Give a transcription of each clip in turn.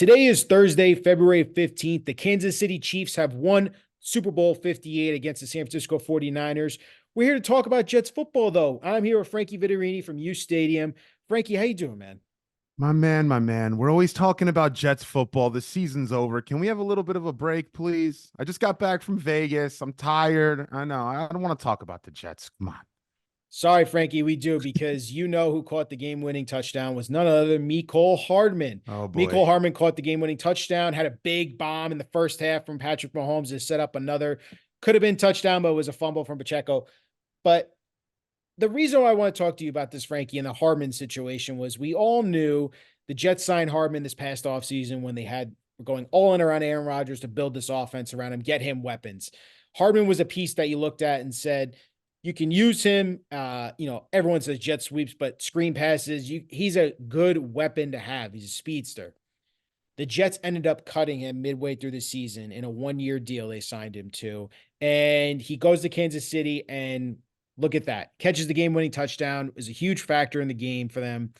Today is Thursday, February 15th. The Kansas City Chiefs have won Super Bowl 58 against the San Francisco 49ers. We're here to talk about Jets football, though. I'm here with Frankie Vittarini from U Stadium. Frankie, how you doing, man? My man. We're always talking about Jets football. The season's over. Can we have a little bit of a break, please? I just got back from Vegas. I'm tired. I know. I don't want to talk about the Jets. Come on. Sorry, Frankie, we do, because you know who caught the game-winning touchdown was none other than Mecole Hardman. Oh boy. Mecole Hardman caught the game-winning touchdown, had a big bomb in the first half from Patrick Mahomes to set up another. Could have been touchdown, but it was a fumble from Pacheco. But the reason why I want to talk to you about this, Frankie, and the Hardman situation was we all knew the Jets signed Hardman this past offseason when they were going all in around Aaron Rodgers to build this offense around him, get him weapons. Hardman was a piece that you looked at and said, you can use him. Everyone says jet sweeps, but screen passes, he's a good weapon to have. He's a speedster. The Jets ended up cutting him midway through the season in a 1-year deal they signed him to. And he goes to Kansas City and look at that. Catches the game-winning touchdown, is a huge factor in the game for them.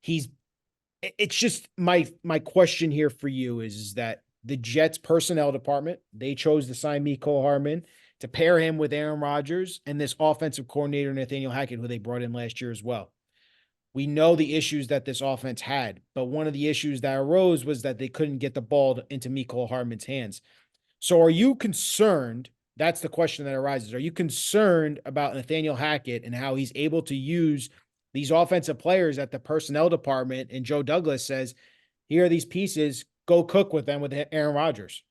It's just my question here for you is that the Jets personnel department, they chose to sign Mecole Hardman to pair him with Aaron Rodgers and this offensive coordinator, Nathaniel Hackett, who they brought in last year as well. We know the issues that this offense had, but one of the issues that arose was that they couldn't get the ball into Mecole Hardman's hands. So are you concerned? That's the question that arises. Are you concerned about Nathaniel Hackett and how he's able to use these offensive players at the personnel department? And Joe Douglas says, here are these pieces, go cook with them with Aaron Rodgers.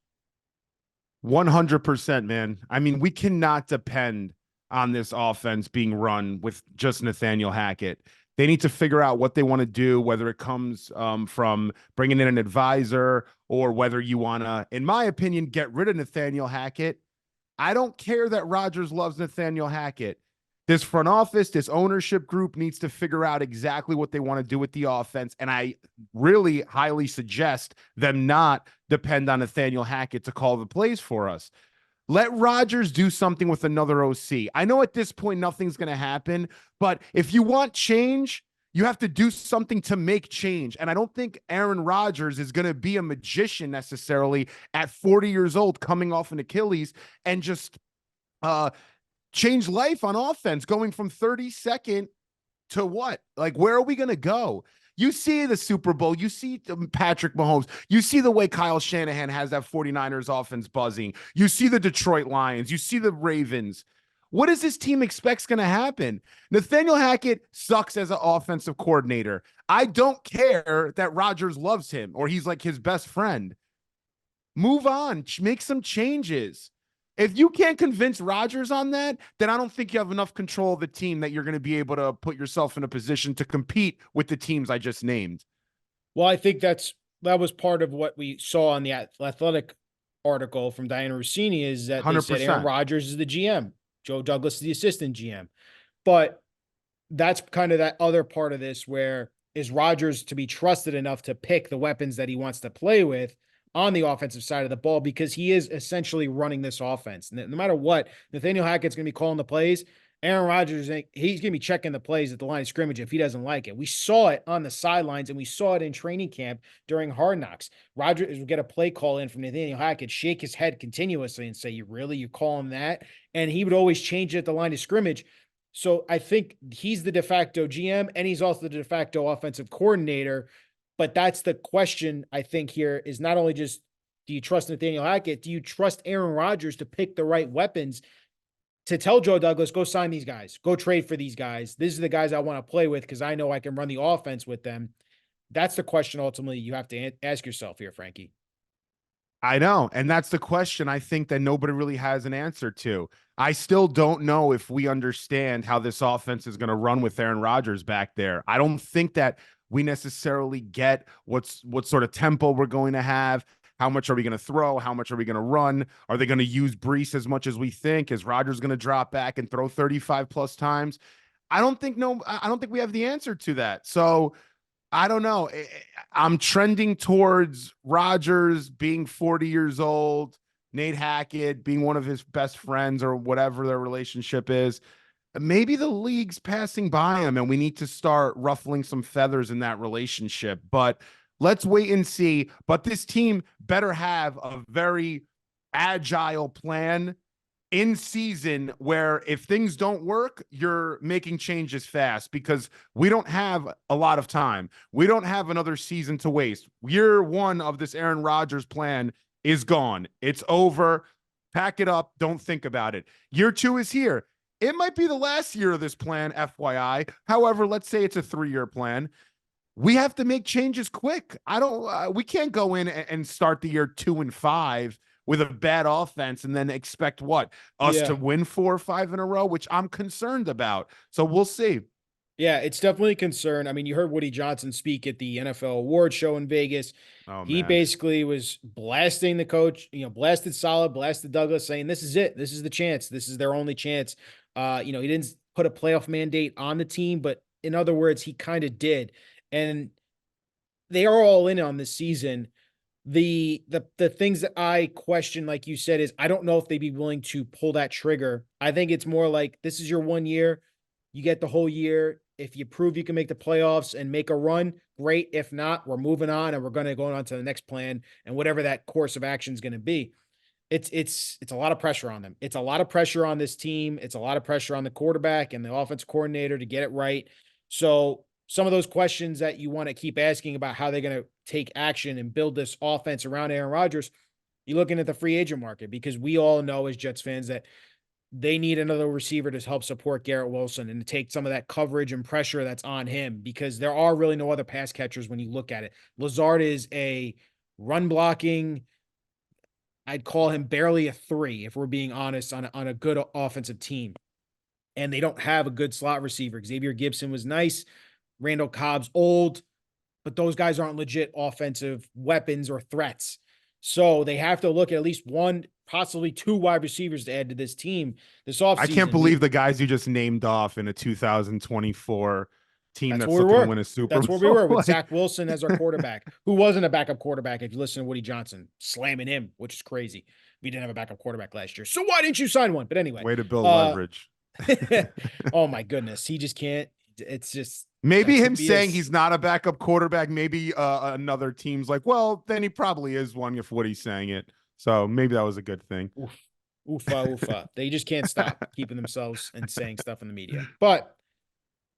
100%, man. I mean, we cannot depend on this offense being run with just Nathaniel Hackett. They need to figure out what they want to do, whether it comes from bringing in an advisor or whether you want to, in my opinion, get rid of Nathaniel Hackett. I don't care that Rodgers loves Nathaniel Hackett. This front office, this ownership group needs to figure out exactly what they want to do with the offense. And I really highly suggest them not depend on Nathaniel Hackett to call the plays for us. Let Rodgers do something with another OC. I know at this point nothing's going to happen, but if you want change, you have to do something to make change. And I don't think Aaron Rodgers is going to be a magician necessarily at 40 years old coming off an Achilles and just change life on offense, going from 32nd to what? Like, where are we going to go? You see the Super Bowl, you see Patrick Mahomes, you see the way Kyle Shanahan has that 49ers offense buzzing. You see the Detroit Lions, you see the Ravens. What does this team expect's going to happen? Nathaniel Hackett sucks as an offensive coordinator. I don't care that Rodgers loves him or he's like his best friend. Move on, make some changes. If you can't convince Rodgers on that, then I don't think you have enough control of the team that you're going to be able to put yourself in a position to compete with the teams I just named. Well, I think that was part of what we saw on the Athletic article from Diana Rossini is that they said Aaron 100%. Rodgers is the GM, Joe Douglas is the assistant GM. But that's kind of that other part of this where is Rodgers to be trusted enough to pick the weapons that he wants to play with on the offensive side of the ball, because he is essentially running this offense. No matter what, Nathaniel Hackett's going to be calling the plays. Aaron Rodgers, he's going to be checking the plays at the line of scrimmage if he doesn't like it. We saw it on the sidelines, and we saw it in training camp during Hard Knocks. Rodgers would get a play call in from Nathaniel Hackett, shake his head continuously and say, you calling that? And he would always change it at the line of scrimmage. So I think he's the de facto GM, and he's also the de facto offensive coordinator. But that's the question, I think, here is not only just, do you trust Nathaniel Hackett? Do you trust Aaron Rodgers to pick the right weapons to tell Joe Douglas, go sign these guys, go trade for these guys. These are the guys I want to play with because I know I can run the offense with them. That's the question ultimately you have to ask yourself here, Frankie. I know. And that's the question I think that nobody really has an answer to. I still don't know if we understand how this offense is going to run with Aaron Rodgers back there. I don't think that we necessarily get what sort of tempo we're going to have. How much are we going to throw? How much are we going to run? Are they going to use Bryce as much as we think? Is Rodgers going to drop back and throw 35 plus times? I don't think we have the answer to that. So I don't know. I'm trending towards Rodgers being 40 years old, Nate Hackett being one of his best friends or whatever their relationship is. Maybe the league's passing by him and we need to start ruffling some feathers in that relationship. But Let's wait and see. But this team better have a very agile plan in season where if things don't work, you're making changes fast because we don't have a lot of time. We don't have another season to waste. Year one of this Aaron Rodgers plan is gone. It's over. Pack it up. Don't think about it. Year two is here. It might be the last year of this plan, FYI. However, let's say it's a 3-year plan. We have to make changes quick. I don't. We can't go in and start the year 2-5 with a bad offense and then expect what us to Yeah. win 4 or 5 in a row, which I'm concerned about. So we'll see. Yeah, it's definitely a concern. I mean, you heard Woody Johnson speak at the NFL award show in Vegas. Oh He man, basically was blasting the coach, blasted Saleh, blasted Douglas, saying, this is it. This is the chance. This is their only chance. He didn't put a playoff mandate on the team, but in other words, he kind of did. And they are all in on this season. The things that I question, like you said, is I don't know if they'd be willing to pull that trigger. I think it's more like this is your 1 year. You get the whole year. If you prove you can make the playoffs and make a run, great. If not, we're moving on and we're going to go on to the next plan and whatever that course of action is going to be. It's a lot of pressure on them. It's a lot of pressure on this team. It's a lot of pressure on the quarterback and the offense coordinator to get it right. So some of those questions that you want to keep asking about how they're going to take action and build this offense around Aaron Rodgers, you're looking at the free agent market because we all know as Jets fans that they need another receiver to help support Garrett Wilson and to take some of that coverage and pressure that's on him because there are really no other pass catchers when you look at it. Lazard is a run blocking. I'd call him barely a 3 if we're being honest on a good offensive team. And they don't have a good slot receiver. Xavier Gibson was nice. Randall Cobb's old, but those guys aren't legit offensive weapons or threats. So they have to look at least one, possibly 2 wide receivers to add to this team this I can't offseason. believe the guys you just named off in a 2024 team That's that's where we looking to were. win a Super That's where we Bowl. were with Like, Zach Wilson as our quarterback, who wasn't a backup quarterback. If you listen to Woody Johnson slamming him, which is crazy. We didn't have a backup quarterback last year. So why didn't you sign one? But anyway, way to build uh, leverage. oh my goodness. He just can't. It's just Maybe that's who him he saying is. he's not a backup quarterback. Maybe another team's like, well, then he probably is one if Woody's saying it. So maybe that was a good thing. Oof, oofa, oofa. They just can't stop keeping themselves and saying stuff in the media. But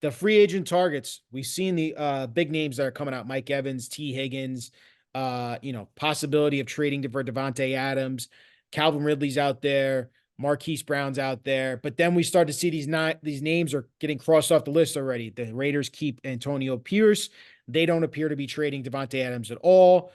the free agent targets, we've seen the big names that are coming out: Mike Evans, T. Higgins, possibility of trading for Devontae Adams, Calvin Ridley's out there, Marquise Brown's out there. But then we start to see these names are getting crossed off the list already. The Raiders keep Antonio Pierce. They don't appear to be trading Devontae Adams at all.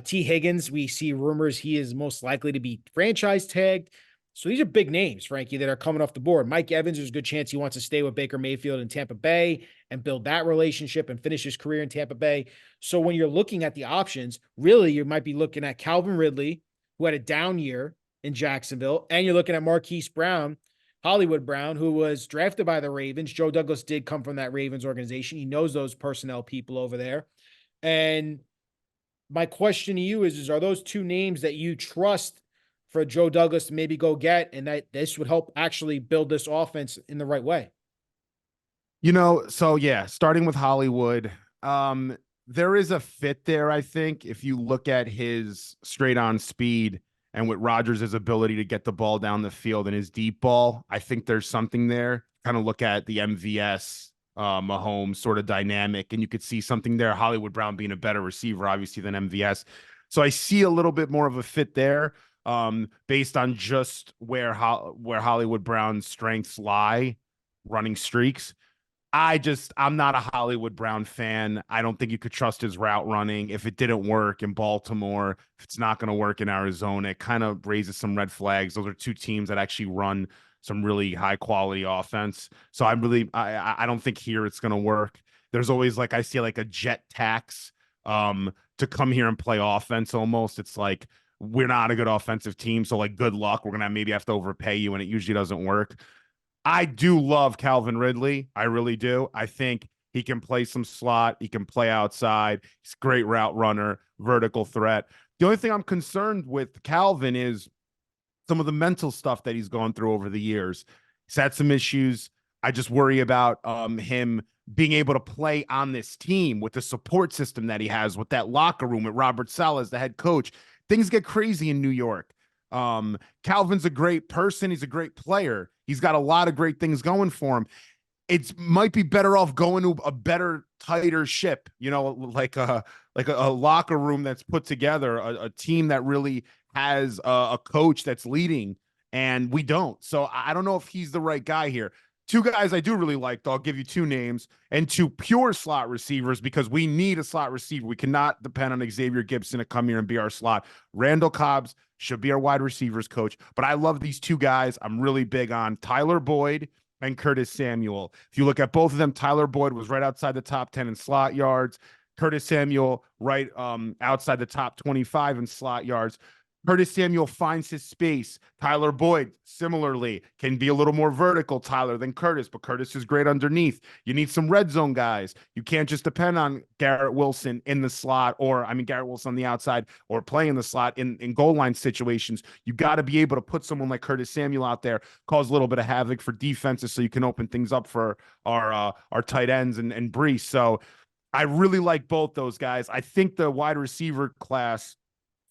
T. Higgins, we see rumors he is most likely to be franchise tagged. So these are big names, Frankie, that are coming off the board. Mike Evans, there's a good chance he wants to stay with Baker Mayfield in Tampa Bay and build that relationship and finish his career in Tampa Bay. So when you're looking at the options, really, you might be looking at Calvin Ridley, who had a down year in Jacksonville, and you're looking at Marquise Brown, Hollywood Brown, who was drafted by the Ravens. Joe Douglas did come from that Ravens organization. He knows those personnel people over there. And my question to you is are those 2 names that you trust for Joe Douglas to maybe go get, and that this would help actually build this offense in the right way? So yeah, starting with Hollywood, there is a fit there, I think, if you look at his straight on speed and with Rodgers' ability to get the ball down the field and his deep ball, I think there's something there. Kind of look at the MVS Mahomes sort of dynamic, and you could see something there. Hollywood Brown being a better receiver, obviously, than MVS. So I see a little bit more of a fit there, based on just where Hollywood Brown's strengths lie, running streaks. I'm not a Hollywood Brown fan. I don't think you could trust his route running. If it didn't work in Baltimore, if it's not going to work in Arizona, it kind of raises some red flags. Those are 2 teams that actually run some really high quality offense. So I don't think here it's going to work. There's always I see like a jet tax to come here and play offense almost. It's like we're not a good offensive team. So good luck. We're going to maybe have to overpay you, and it usually doesn't work. I do love Calvin Ridley. I really do. I think he can play some slot. He can play outside. He's a great route runner, vertical threat. The only thing I'm concerned with Calvin is some of the mental stuff that he's gone through over the years. He's had some issues. I just worry about him being able to play on this team with the support system that he has, with that locker room, with Robert Saleh as the head coach. Things get crazy in New York. Calvin's a great person. He's a great player. He's got a lot of great things going for him. It might be better off going to a better, tighter ship, like a locker room that's put together, a team that really has a coach that's leading, and we don't. So I don't know if he's the right guy here. Two guys I do really like, though. I'll give you two names and two pure slot receivers because we need a slot receiver. We cannot depend on Xavier Gibson to come here and be our slot. Randall Cobbs should be our wide receivers coach, but I love these two guys. I'm really big on Tyler Boyd and Curtis Samuel. If you look at both of them, Tyler Boyd was right outside the top 10 in slot yards. Curtis Samuel right outside the top 25 in slot yards. Curtis Samuel finds his space. Tyler Boyd, similarly, can be a little more vertical, Tyler, than Curtis, but Curtis is great underneath. You need some red zone guys. You can't just depend on Garrett Wilson in the slot, Garrett Wilson on the outside, or playing in the slot in goal line situations. You got to be able to put someone like Curtis Samuel out there, cause a little bit of havoc for defenses so you can open things up for our tight ends and Bryce. So I really like both those guys. I think the wide receiver class,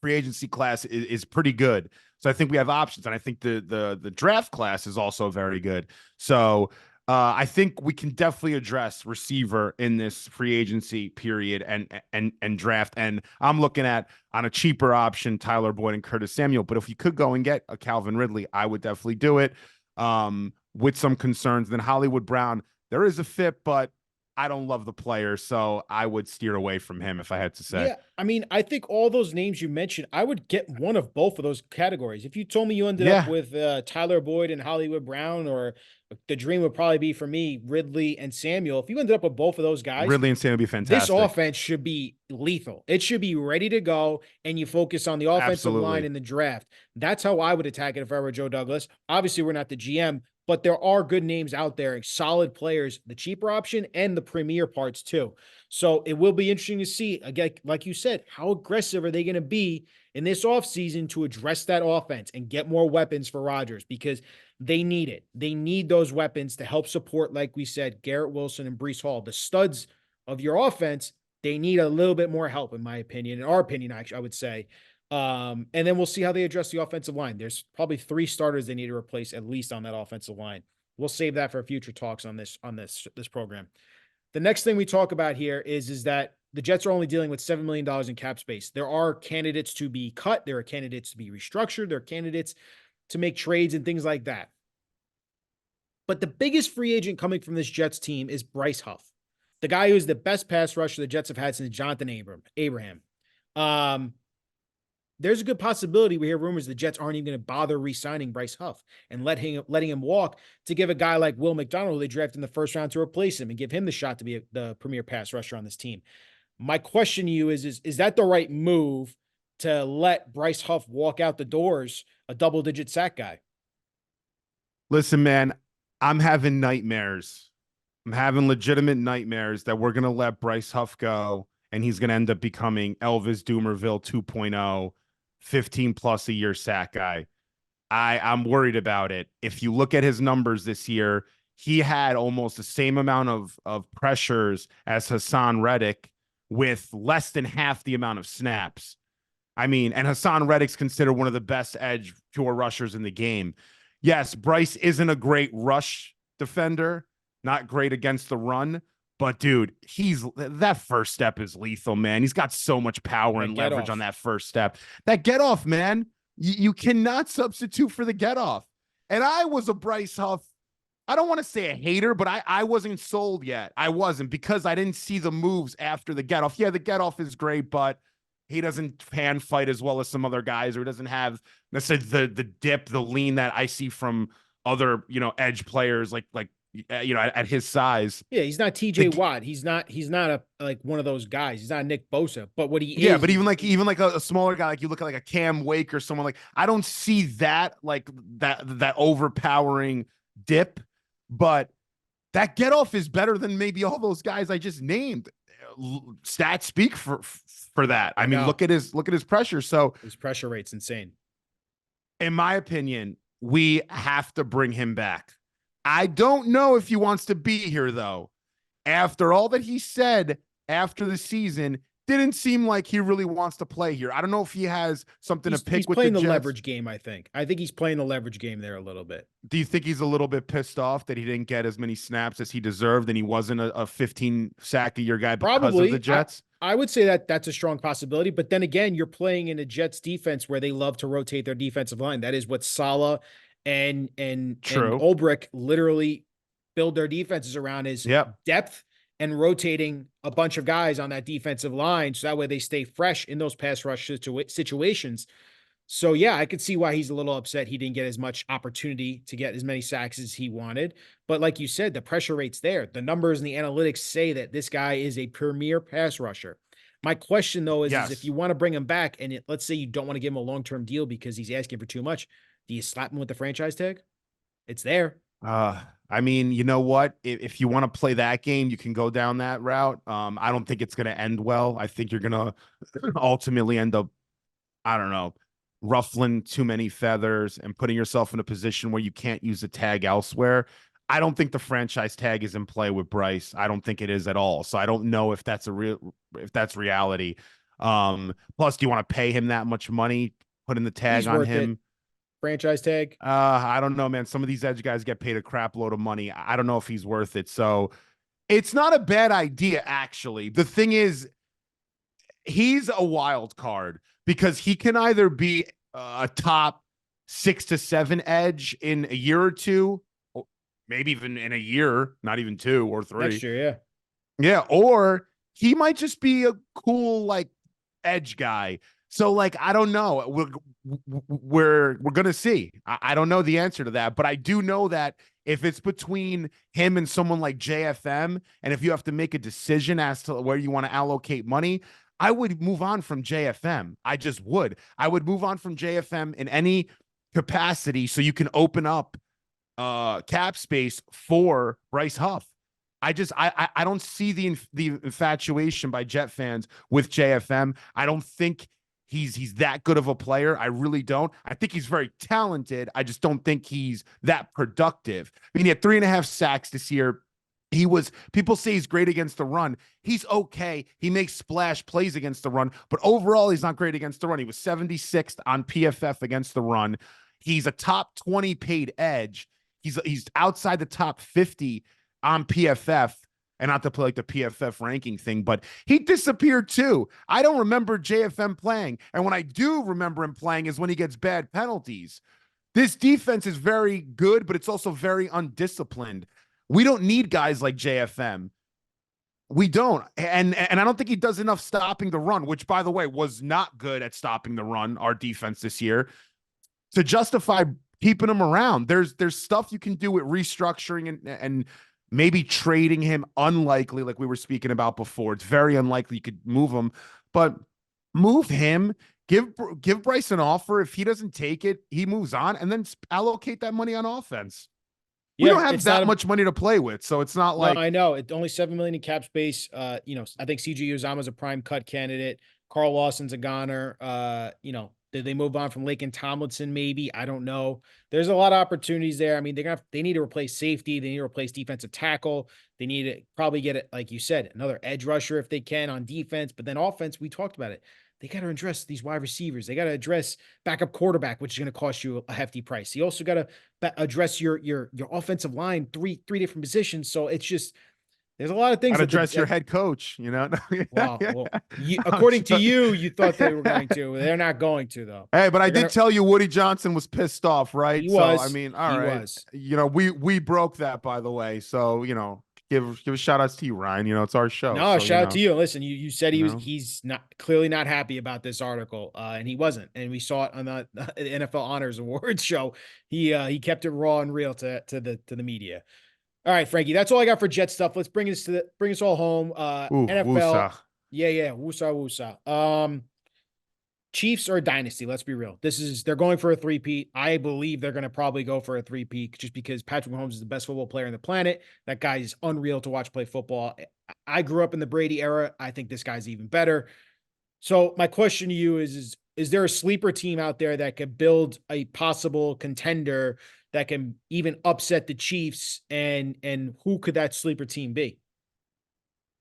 free agency class is pretty good. So I think we have options, and I think the draft class is also very good. So I think we can definitely address receiver in this free agency period and draft. And I'm looking at, on a cheaper option, Tyler Boyd and Curtis Samuel. But if you could go and get a Calvin Ridley, I would definitely do it. With some concerns, then Hollywood Brown, there is a fit, but I don't love the player, so I would steer away from him if I had to say. Yeah, I mean, I think all those names you mentioned, I would get one of both of those categories. If you told me you ended up with Tyler Boyd and Hollywood Brown, or the dream would probably be for me, Ridley and Samuel. If you ended up with both of those guys, Ridley and Samuel would be fantastic. This offense should be lethal. It should be ready to go, and you focus on the offensive line in the draft. That's how I would attack it if I were Joe Douglas. Obviously, we're not the GM, but there are good names out there, solid players, the cheaper option and the premier parts too. So it will be interesting to see, again, like you said, how aggressive are they going to be in this offseason to address that offense and get more weapons for Rodgers, because they need it. They need those weapons to help support, like we said, Garrett Wilson and Bryce Hall, the studs of your offense. They need a little bit more help, in my opinion, in our opinion, actually, I would say. And then we'll see how they address the offensive line. There's probably 3 starters they need to replace at least on that offensive line. We'll save that for future talks on this program. The next thing we talk about here is that the Jets are only dealing with $7 million in cap space. There are candidates to be cut. There are candidates to be restructured. There are candidates to make trades and things like that. But the biggest free agent coming from this Jets team is Bryce Huff, the guy who is the best pass rusher the Jets have had since Jonathan Abraham. There's a good possibility we hear rumors the Jets aren't even going to bother re-signing Bryce Huff and letting him walk to give a guy like Will McDonald, who they drafted in the first round, to replace him and give him the shot to be the premier pass rusher on this team. My question to you is that the right move to let Bryce Huff walk out the doors, a double-digit sack guy? Listen, man, I'm having nightmares. I'm having legitimate nightmares that we're going to let Bryce Huff go and he's going to end up becoming Elvis Dumervil 2.0, 15 plus a year sack guy. I'm worried about it. If you look at his numbers this year, he had almost the same amount of pressures as Hassan Reddick with less than half the amount of snaps. I mean, and Hassan Reddick's considered one of the best edge pure rushers in the game. Yes, Bryce isn't a great rush defender, not great against the run, but dude, that first step is lethal, man. He's got so much power and leverage on that first step. That get off, man. You cannot substitute for the get off. And I was a Bryce Huff, I don't want to say a hater, but I wasn't sold yet. I wasn't, because I didn't see the moves after the get off. Yeah, the get off is great, but he doesn't hand fight as well as some other guys, or he doesn't have necessarily the dip, the lean that I see from other, edge players like at his size. Yeah, he's not TJ Watt. He's not like one of those guys. He's not Nick Bosa. But what he is, yeah, but even like a smaller guy, like you look at like a Cam Wake or someone, like I don't see that, like that overpowering dip, but that get off is better than maybe all those guys I just named. Stats speak for that. I mean, look at his pressure. So his pressure rate's insane. In my opinion, we have to bring him back. I don't know if he wants to be here, though. after all that he said after the season, didn't seem like he really wants to play here. I don't know if he has something to He's pick with the playing the Jets. leverage game, I think. I think he's playing the leverage game there a little bit. Do you think he's a little bit pissed off that he didn't get as many snaps as he deserved and he wasn't a 15 sack a year guy because of the Probably. Jets? I would say that that's a strong possibility. But then again, you're playing in a Jets defense where they love to rotate their defensive line. That is what Saleh and True. Ulbrich literally build their defenses around, is Yep. depth and rotating a bunch of guys on that defensive line. So that way they stay fresh in those pass rush situations. So yeah, I could see why he's a little upset he didn't get as much opportunity to get as many sacks as he wanted. But like you said, the pressure rate's there. The numbers and the analytics say that this guy is a premier pass rusher. My question though is if Yes. you want to bring him back and let's say you don't want to give him a long-term deal because he's asking for too much, do you slap him with the franchise tag? It's there. I mean, you know what? If you want to play that game, you can go down that route. I don't think it's going to end well. I think you're going to ultimately end up, I don't know, ruffling too many feathers and putting yourself in a position where you can't use the tag elsewhere. I don't think the franchise tag is in play with Bryce. I don't think it is at all. So I don't know if that's if that's reality. Plus, do you want to pay him that much money, putting the tag He's on worth him? it. Franchise tag. I don't know, man. Some of these edge guys get paid a crap load of money. I don't know if he's worth it. So it's not a bad idea, actually. The thing is, he's a wild card because he can either be a top 6 to 7 edge in a year or two, or maybe even in a year, not even 2 or 3. Next year, yeah. Yeah, or he might just be a cool like edge guy. So like I don't know. We're gonna see. I don't know the answer to that, but I do know that if it's between him and someone like JFM, and if you have to make a decision as to where you want to allocate money, I would move on from JFM. I just would. I would move on from JFM in any capacity so you can open up cap space for Bryce Huff. I don't see the infatuation by Jet fans with JFM. I don't think he's that good of a player. I really don't. I think he's very talented. I just don't think he's that productive. I mean, he had 3.5 sacks this year. People say he's great against the run. He's okay. He makes splash plays against the run, but overall, he's not great against the run. He was 76th on PFF against the run. He's a top 20 paid edge. He's outside the top 50 on PFF, and not to play like the PFF ranking thing, but he disappeared too. I don't remember JFM playing. And when I do remember him playing is when he gets bad penalties. This defense is very good, but it's also very undisciplined. We don't need guys like JFM. We don't. And I don't think he does enough stopping the run, which, by the way, was not good at stopping the run, our defense this year, to justify keeping him around. There's stuff you can do with restructuring and maybe trading him. Unlikely, like we were speaking about before. It's very unlikely you could move him, but move him. Give Bryce an offer. If he doesn't take it, he moves on, and then allocate that money on offense. We Yeah, don't have it's that not much money to play with, so it's not like I know it's only 7 million in cap space. I think CG Uzama's a prime cut candidate. Carl Lawson's a goner. Did they move on from Laken Tomlinson? Maybe, I don't know. There's a lot of opportunities there. I mean, they need to replace safety. They need to replace defensive tackle. They need to probably get it, like you said, another edge rusher if they can on defense. But then offense, we talked about it. They got to address these wide receivers. They got to address backup quarterback, which is going to cost you a hefty price. You also got to address your offensive line, three different positions. So it's just there's a lot of things I'd that address your head coach, you know. well, according to you, you thought they were going to. They're not going to, though. Hey, but I They're did tell you Woody Johnson was pissed off, right? He So was. I mean, He all right, was. you know, we broke that, by the way. So give a shout outs to you, Ryan. You know, it's our show. No, So shout out to you. Listen, you said you know. he's not clearly not happy about this article, and he wasn't. And we saw it on the NFL Honors Awards show. He kept it raw and real to the media. All right, Frankie, that's all I got for Jet stuff. Let's bring us all home. Ooh, NFL. woosah. Yeah, woosah woosah. Chiefs or dynasty, let's be real. They're going for a three-peat. I believe they're going to probably go for a three-peat just because Patrick Mahomes is the best football player on the planet. That guy is unreal to watch play football. I grew up in the Brady era. I think this guy's even better. So my question to you is there a sleeper team out there that could build a possible contender that can even upset the Chiefs, and who could that sleeper team be?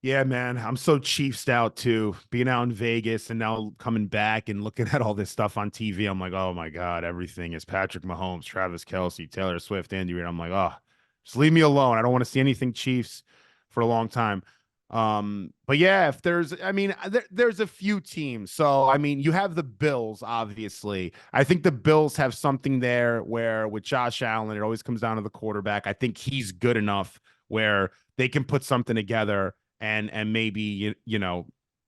Yeah, man. I'm so Chiefsed out too. Being out in Vegas and now coming back and looking at all this stuff on TV. I'm like, oh my God, everything is Patrick Mahomes, Travis Kelsey, Taylor Swift, Andy Reid. I'm like, oh, just leave me alone. I don't want to see anything Chiefs for a long time. But yeah, if there's, I mean, there's a few teams. So, I mean, you have the Bills, obviously. I think the Bills have something there where with Josh Allen, it always comes down to the quarterback. I think he's good enough where they can put something together and maybe you know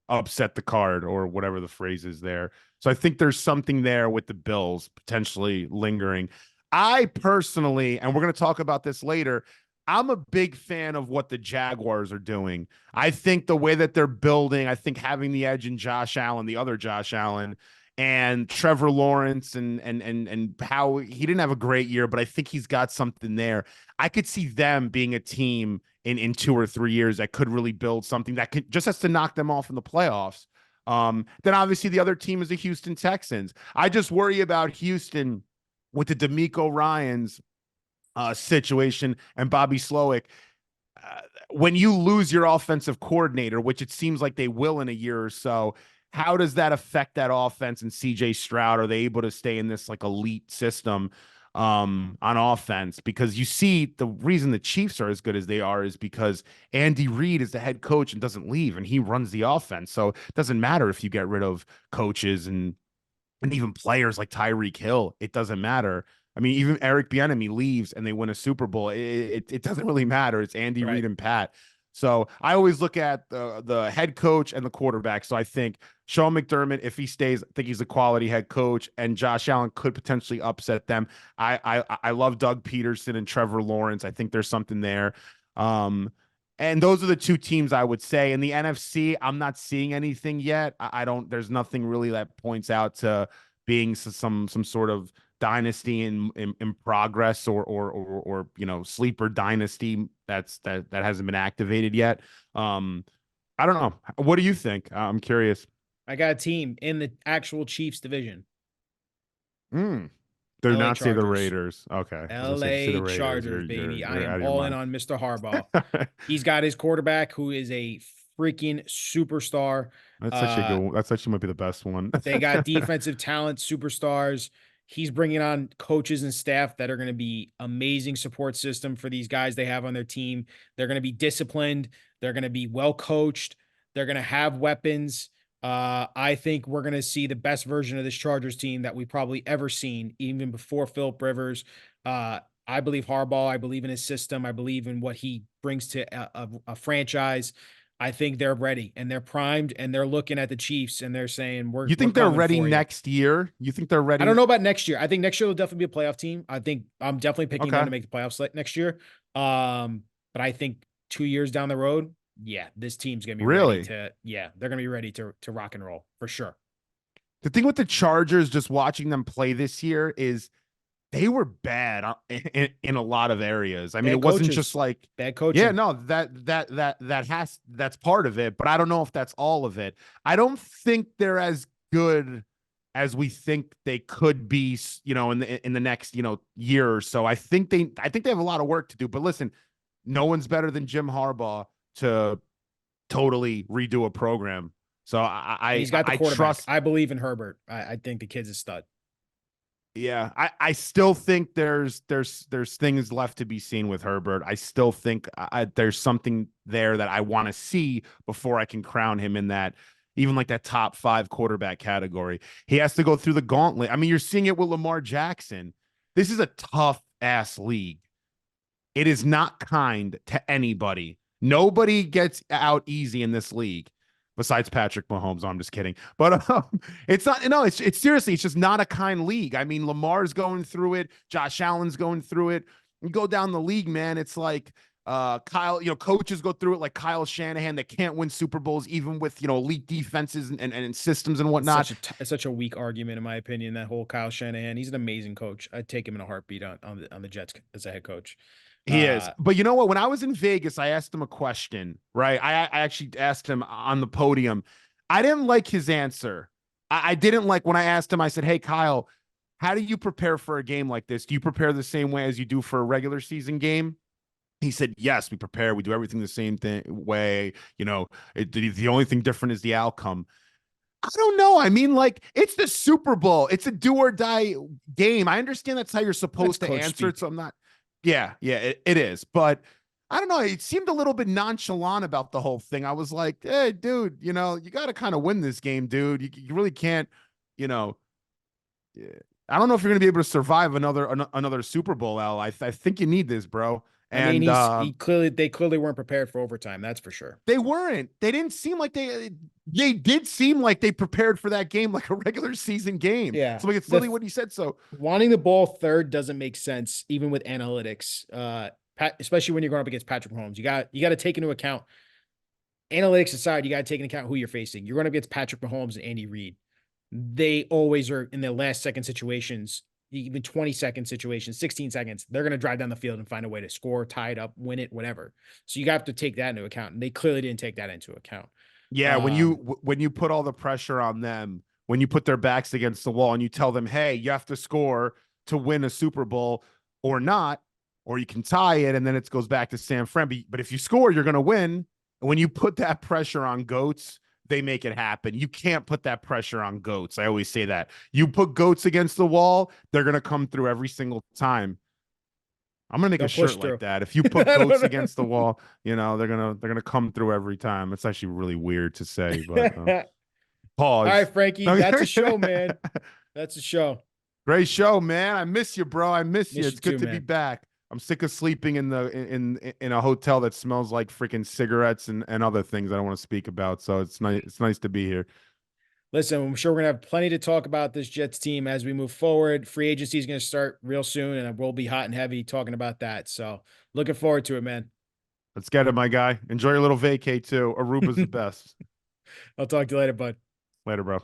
upset the card or whatever the phrase is there. So I think there's something there with the Bills potentially lingering. I personally, and we're going to talk about this later, I'm a big fan of what the Jaguars are doing. I think the way that they're building, I think having the edge in Josh Allen, the other Josh Allen, and Trevor Lawrence and how he didn't have a great year, but I think he's got something there. I could see them being a team in 2 or 3 years that could really build something that could just has to knock them off in the playoffs. Then obviously the other team is the Houston Texans. I just worry about Houston with the D'Amico Ryans situation and Bobby Slowick. When you lose your offensive coordinator, which it seems like they will in a year or so, how does that affect that offense and CJ Stroud? Are they able to stay in this like elite system on offense? Because you see the reason the Chiefs are as good as they are is because Andy Reid is the head coach and doesn't leave and he runs the offense. So it doesn't matter if you get rid of coaches and even players like Tyreek Hill, it doesn't matter. I mean, even Eric Bieniemy leaves and they win a Super Bowl. It doesn't really matter. It's Andy Reid and Pat. So I always look at the head coach and the quarterback. So I think Sean McDermott, if he stays, I think he's a quality head coach, and Josh Allen could potentially upset them. I love Doug Peterson and Trevor Lawrence. I think there's something there. And those are the two teams I would say. In the NFC, I'm not seeing anything yet. I don't. There's nothing really that points out to being some sort of dynasty in progress or sleeper dynasty that hasn't been activated yet. I don't know. What do you think? I'm curious. I got a team in the actual Chiefs division. Mm. Do LA not say the Chargers. Raiders. Okay. I was gonna say if you say LA the Raiders, Chargers, baby. I you're am out of your all in mind. on Mr. Harbaugh. He's got his quarterback who is a freaking superstar. That's such a good Uh, one. That's actually might be the best one. they got defensive talent, superstars. He's bringing on coaches and staff that are going to be amazing support system for these guys they have on their team. They're going to be disciplined. They're going to be well coached. They're going to have weapons. I think we're going to see the best version of this Chargers team that we probably ever seen, even before Philip Rivers. I believe Harbaugh. I believe in his system. I believe in what he brings to a franchise. I think they're ready and they're primed and they're looking at the Chiefs and they're saying, You we're think they're coming ready for you. next year? You think they're I don't ready? know about next year. I think next year will definitely be a playoff team. I think I'm definitely picking them Okay. to make the playoffs next year. But I think 2 years down the road, yeah, this team's gonna be ready Really? to, yeah, they're gonna be ready to rock and roll for sure. The thing with the Chargers, just watching them play this year, is they were bad in a lot of areas. I mean, it Bad wasn't just coaches, like, bad yeah, coaching. no, that's part of it, but I don't know if that's all of it. I don't think they're as good as we think they could be, in the next, year or so. I think they have a lot of work to do. But listen, no one's better than Jim Harbaugh to totally redo a program. So And I he's I, got the I quarterback. trust. I believe in Herbert. I think the kid's a stud. Yeah, I still think there's things left to be seen with Herbert. I still think there's something there that I want to see before I can crown him in that, even like that top 5 quarterback category. He has to go through the gauntlet. I mean, you're seeing it with Lamar Jackson. This is a tough ass league. It is not kind to anybody. Nobody gets out easy in this league besides Patrick Mahomes. No, I'm just kidding. But it's not, no, it's seriously, it's just not a kind league. I mean, Lamar's going through it. Josh Allen's going through it. You go down the league, man. It's like Kyle, coaches go through it like Kyle Shanahan that can't win Super Bowls, even with, elite defenses and systems and It's whatnot. such a weak argument in my opinion. That whole Kyle Shanahan, he's an amazing coach. I'd take him in a heartbeat on the Jets as a head coach. He is. Uh, But you know what? When I was in Vegas, I asked him a question, right? I actually asked him on the podium. I didn't like his answer. I didn't like when I asked him, I said, hey, Kyle, how do you prepare for a game like this? Do you prepare the same way as you do for a regular season game? He said, yes, we prepare. We do everything the same way. The only thing different is the outcome. I don't know. I mean, like, it's the Super Bowl. It's a do or die game. I understand that's how you're That's supposed to coach answer it. speak. So I'm not, yeah, it is. But I don't know. It seemed a little bit nonchalant about the whole thing. I was like, hey, dude, you got to kind of win this game, dude. You really can't, you know, yeah. I don't know if you're going to be able to survive another Super Bowl, Al. I think you need this, bro. I mean, And they clearly weren't prepared for overtime. That's for sure. they weren't. They didn't seem like they did seem like they prepared for that game like a regular season game. Yeah. So like it's literally what he said. So Wanting the ball third doesn't make sense, even with analytics. Especially when you're going up against Patrick Mahomes. You got to take into account analytics aside, you got to take into account who you're facing. You're going up against Patrick Mahomes and Andy Reid. They always are in their last second situations, even 20-second situations, 16 seconds. They're going to drive down the field and find a way to score, tie it up, win it, whatever. So you have to take that into account. And they clearly didn't take that into account. yeah, when you put all the pressure on them, when you put their backs against the wall and you tell them, hey, you have to score to win a Super Bowl or not, or you can tie it and then it goes back to San Fran. But if you score, you're going to win. And when you put that pressure on goats, they make it happen. You can't put that pressure on goats. I always say that. You put goats against the wall, they're going to come through every single time. I'm gonna make They'll a shirt like that. If you put goats against the wall, they're gonna come through every time. It's actually really weird to say, but All right, pause. Frankie, that's a show, man. That's a show. Great show, man. I miss you, bro. I miss you. Miss It's you good too, to be man. back. I'm sick of sleeping in a hotel that smells like freaking cigarettes and other things I don't want to speak about. So it's nice. It's nice to be here. Listen, I'm sure we're going to have plenty to talk about this Jets team as we move forward. Free agency is going to start real soon, and we'll be hot and heavy talking about that. So looking forward to it, man. Let's get it, my guy. Enjoy your little vacay too. Aruba's the best. I'll talk to you later, bud. Later, bro.